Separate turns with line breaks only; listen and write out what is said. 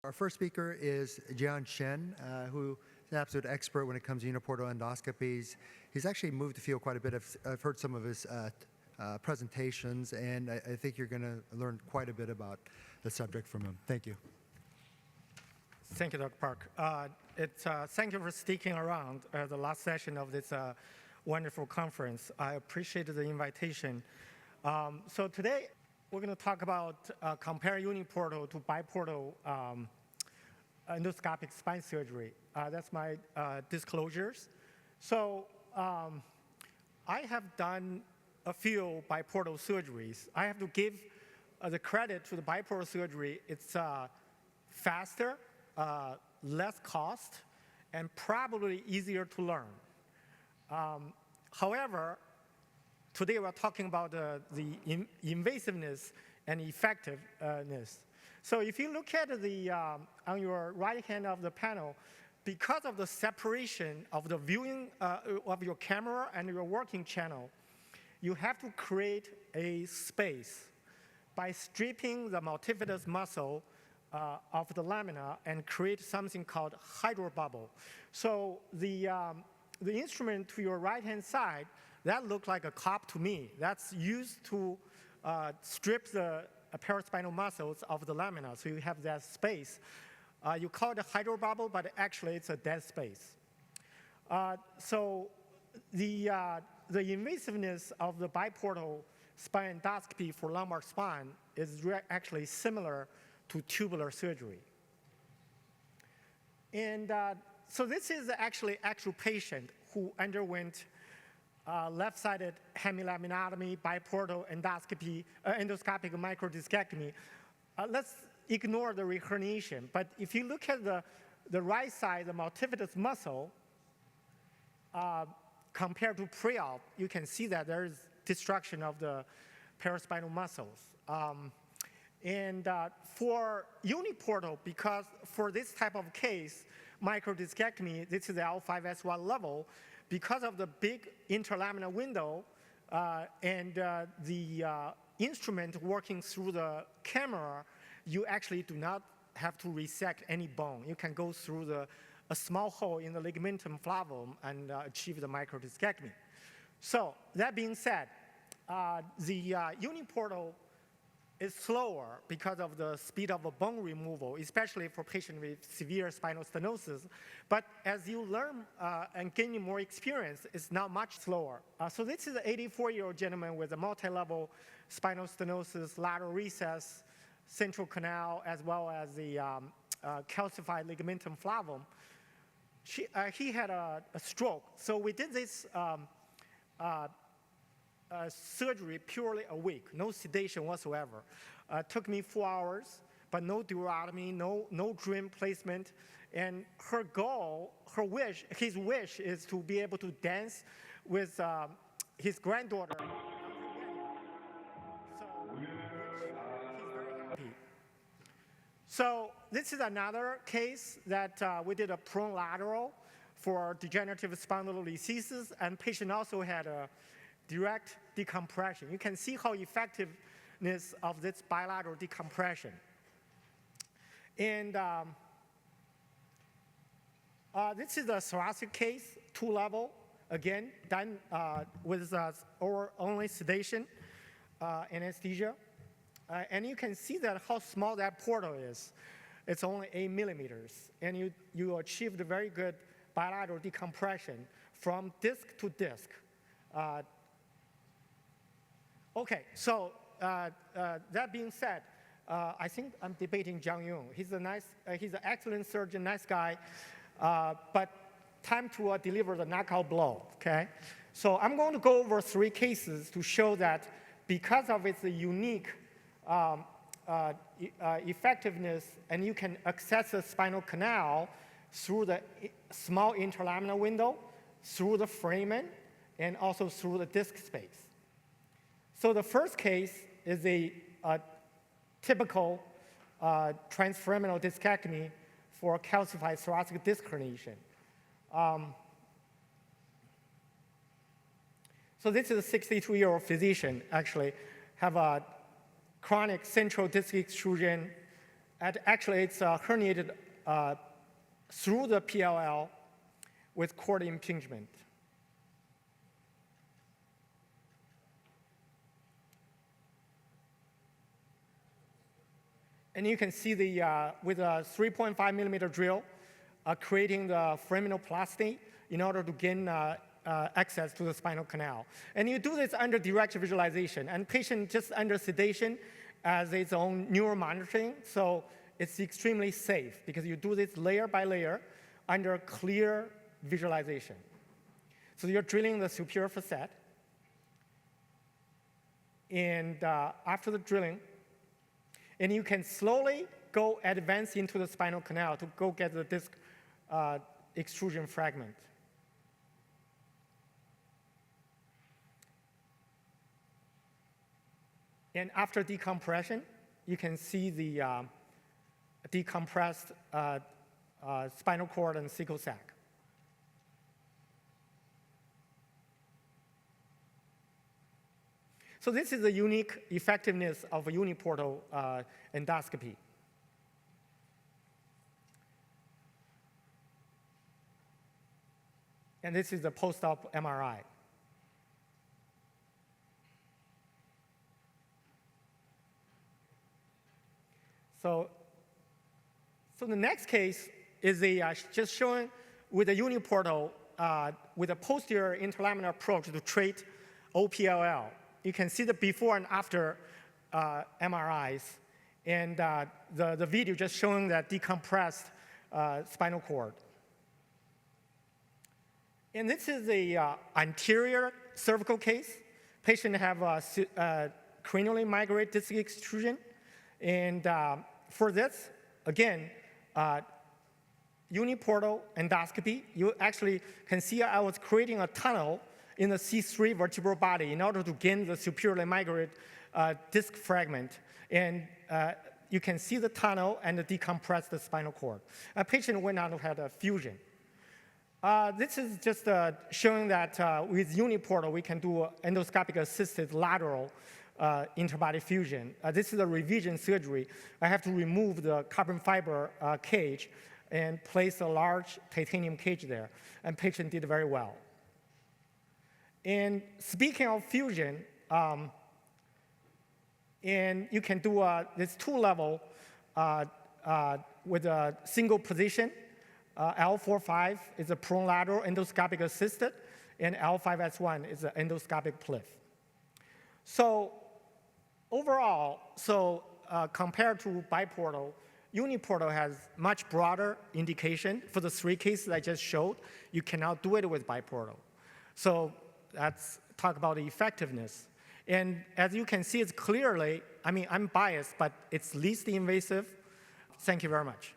Our first speaker is Jian Shen, who is an absolute expert when it comes to uniportal endoscopies. He's actually moved the field quite a bit. I've heard some of his presentations, and I think you're going to learn quite a bit about the subject from him. Thank you.
Thank you, Dr. Park. Thank you for sticking around the last session of this wonderful conference. I appreciate the invitation. So today, we're going to talk about compare uniportal to biportal endoscopic spine surgery. That's my disclosures. So I have done a few biportal surgeries. I have to give the credit to the biportal surgery. It's faster, less cost, and probably easier to learn. However, today we're talking about the invasiveness and effectiveness. So if you look at the on your right hand of the panel, because of the separation of the viewing of your camera and your working channel, you have to create a space by stripping the multifidus muscle of the lamina and create something called hydrobubble. So the instrument to your right-hand side, that looked like a cup to me. That's used to strip the paraspinal muscles of the lamina, so you have that space. You call it a hydrobubble, but actually it's a dead space. So the invasiveness of the biportal spine endoscopy for lumbar spine is actually similar to tubular surgery. And so this is actually actual patient who underwent left-sided hemilaminotomy, biportal endoscopy, endoscopic microdiscectomy. Let's ignore the reherniation. But if you look at the right side, the multifidus muscle, compared to pre-op, you can see that there is destruction of the paraspinal muscles. For uniportal, because for this type of case, microdiscectomy, this is the L5S1 level, because of the big interlaminar window and the instrument working through the camera, you actually do not have to resect any bone. You can go through a small hole in the ligamentum flavum and achieve the microdiscectomy. So that being said, the uniportal is slower because of the speed of a bone removal, especially for patients with severe spinal stenosis. But as you learn and gain more experience, it's not much slower. So this is an 84-year-old gentleman with a multi-level spinal stenosis, lateral recess, central canal, as well as the calcified ligamentum flavum. He had a stroke. So we did this surgery purely a week, no sedation whatsoever. Took me 4 hours, but no duotomy, no dream placement. And her goal, his wish is to be able to dance with his granddaughter. So this is another case that we did a prone lateral for degenerative spondylolisthesis, and patient also had a direct decompression. You can see how effectiveness of this bilateral decompression. And this is a thoracic case, 2-level, again, done with only sedation, anesthesia. And you can see that how small that portal is. It's only 8 millimeters. And you achieved a very good bilateral decompression from disc to disc. Okay, so that being said, I think I'm debating Zhang Yun. He's an excellent surgeon, nice guy, but time to deliver the knockout blow, okay? So I'm going to go over 3 cases to show that because of its unique effectiveness, and you can access the spinal canal through the small interlaminar window, through the foramen, and also through the disc space. So the first case is a typical transforaminal discectomy for calcified thoracic disc herniation. So this is a 62-year-old physician, actually, have a chronic central disc extrusion, Actually, it's herniated through the PLL with cord impingement. And you can see with a 3.5 millimeter drill, creating the foraminoplasty in order to gain access to the spinal canal. And you do this under direct visualization, and patient just under sedation as its own neuromonitoring, so it's extremely safe because you do this layer by layer under clear visualization. So you're drilling the superior facet, and after the drilling, and you can slowly go advance into the spinal canal to go get the disc extrusion fragment. And after decompression, you can see the decompressed spinal cord and cecal sac. So this is the unique effectiveness of a uniportal endoscopy. And this is the post-op MRI. So the next case is just showing with a uniportal with a posterior interlaminar approach to treat OPLL. You can see the before and after MRIs, and the video just showing that decompressed spinal cord. And this is a anterior cervical case. Patient have cranially migrate disc extrusion, and for this, again, uniportal endoscopy. You actually can see I was creating a tunnel in the C3 vertebral body in order to gain the superiorly migrate disc fragment. And you can see the tunnel and decompress the spinal cord. A patient went on to have a fusion. This is just showing that with uniportal, we can do endoscopic assisted lateral interbody fusion. This is a revision surgery. I have to remove the carbon fiber cage and place a large titanium cage there. And patient did very well. And speaking of fusion, and you can do this two-level with a single position. L45 is a prone lateral endoscopic assisted, and L5S1 is an endoscopic PLIF. So overall, compared to biportal, uniportal has much broader indication. For the 3 cases I just showed, you cannot do it with biportal. So let's talk about the effectiveness. And as you can see, it's clearly, I mean, I'm biased, but it's least invasive. Thank you very much.